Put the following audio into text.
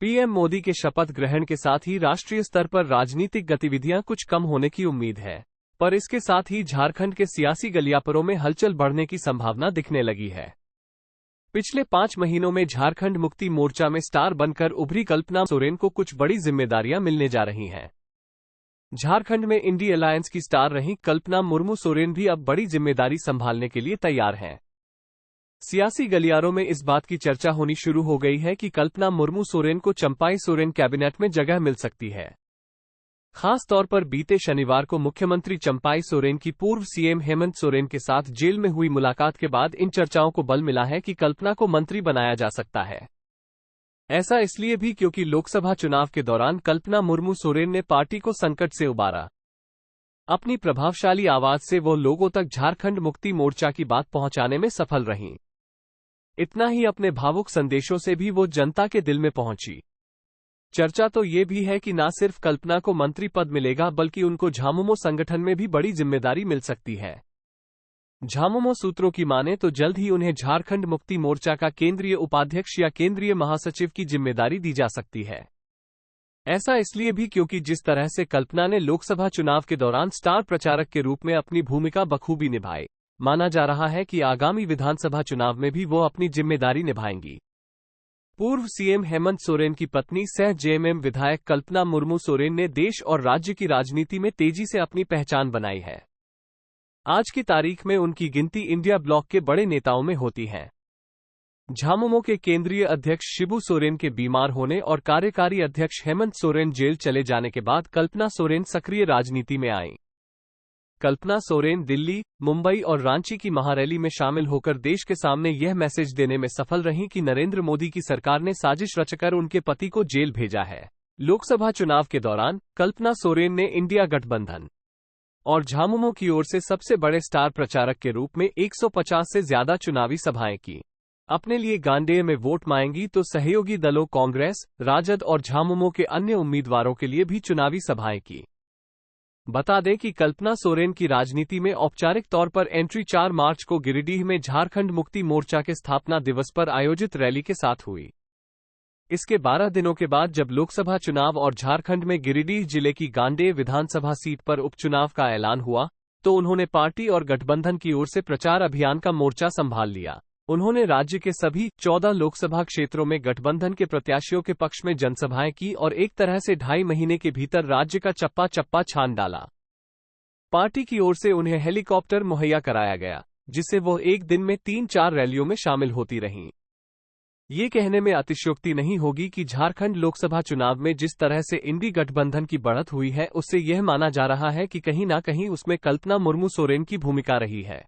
PM Modi के शपथ ग्रहण के साथ ही राष्ट्रीय स्तर पर राजनीतिक गतिविधियां कुछ कम होने की उम्मीद है, पर इसके साथ ही झारखंड के सियासी गलियापरों में हलचल बढ़ने की संभावना दिखने लगी है। पिछले 5 महीनों में झारखंड मुक्ति मोर्चा में स्टार बनकर उभरी कल्पना सोरेन को कुछ बड़ी जिम्मेदारियां मिलने जा रही हैं। झारखंड में इंडी अलायंस की स्टार रही कल्पना मुर्मू सोरेन भी अब बड़ी जिम्मेदारी संभालने के लिए तैयार हैं। सियासी गलियारों में इस बात की चर्चा होनी शुरू हो गई है कि कल्पना मुर्मू सोरेन को चंपाई सोरेन कैबिनेट में जगह मिल सकती है। खास तौर पर बीते शनिवार को मुख्यमंत्री चंपाई सोरेन की पूर्व सीएम हेमंत सोरेन के साथ जेल में हुई मुलाकात के बाद इन चर्चाओं को बल मिला है कि कल्पना को मंत्री बनाया जा सकता है। ऐसा इसलिए भी क्योंकि लोकसभा चुनाव के दौरान कल्पना मुर्मू सोरेन ने पार्टी को संकट से उबारा। अपनी प्रभावशाली आवाज से वो लोगों तक झारखंड मुक्ति मोर्चा की बात पहुंचाने में सफल रहीं। इतना ही, अपने भावुक संदेशों से भी वो जनता के दिल में पहुंची। चर्चा तो ये भी है कि न सिर्फ कल्पना को मंत्री पद मिलेगा बल्कि उनको झामुमो संगठन में भी बड़ी जिम्मेदारी मिल सकती है। झामुमो सूत्रों की माने तो जल्द ही उन्हें झारखंड मुक्ति मोर्चा का केंद्रीय उपाध्यक्ष या केंद्रीय महासचिव की जिम्मेदारी दी जा सकती है। ऐसा इसलिए भी क्योंकि जिस तरह से कल्पना ने लोकसभा चुनाव के दौरान स्टार प्रचारक के रूप में अपनी भूमिका बखूबी निभाई, माना जा रहा है कि आगामी विधानसभा चुनाव में भी वो अपनी जिम्मेदारी निभाएंगी। पूर्व सीएम हेमंत सोरेन की पत्नी सह जेएमएम विधायक कल्पना मुर्मू सोरेन ने देश और राज्य की राजनीति में तेजी से अपनी पहचान बनाई है। आज की तारीख में उनकी गिनती इंडिया ब्लॉक के बड़े नेताओं में होती है। झामुमो के केंद्रीय अध्यक्ष शिबू सोरेन के बीमार होने और कार्यकारी अध्यक्ष हेमंत सोरेन जेल चले जाने के बाद कल्पना सोरेन सक्रिय राजनीति में आईं। कल्पना सोरेन दिल्ली, मुंबई और रांची की महारैली में शामिल होकर देश के सामने यह मैसेज देने में सफल रहीं कि नरेंद्र मोदी की सरकार ने साजिश रचकर उनके पति को जेल भेजा है। लोकसभा चुनाव के दौरान कल्पना सोरेन ने इंडिया गठबंधन और झामुमो की ओर से सबसे बड़े स्टार प्रचारक के रूप में 150 से ज्यादा चुनावी सभाएं की। अपने लिए गांडेय में वोट मांगी तो सहयोगी दलों कांग्रेस, राजद और झामुमो के अन्य उम्मीदवारों के लिए भी चुनावी सभाएं की। बता दें कि कल्पना सोरेन की राजनीति में औपचारिक तौर पर एंट्री 4 मार्च को गिरिडीह में झारखंड मुक्ति मोर्चा के स्थापना दिवस पर आयोजित रैली के साथ हुई। इसके 12 दिनों के बाद जब लोकसभा चुनाव और झारखंड में गिरिडीह जिले की गांडेय विधानसभा सीट पर उपचुनाव का ऐलान हुआ, तो उन्होंने पार्टी और गठबंधन की ओर से प्रचार अभियान का मोर्चा संभाल लिया। उन्होंने राज्य के सभी 14 लोकसभा क्षेत्रों में गठबंधन के प्रत्याशियों के पक्ष में जनसभाएं की और एक तरह से 2.5 महीने के भीतर राज्य का चप्पा चप्पा छान डाला। पार्टी की ओर से उन्हें हेलीकॉप्टर मुहैया कराया गया, जिससे वो एक दिन में 3-4 रैलियों में शामिल होती रहीं। ये कहने में अतिशयोक्ति नहीं होगी कि झारखंड लोकसभा चुनाव में जिस तरह से इंडी गठबंधन की बढ़त हुई है, उससे यह माना जा रहा है कि कहीं ना कहीं उसमें कल्पना मुर्मू सोरेन की भूमिका रही है।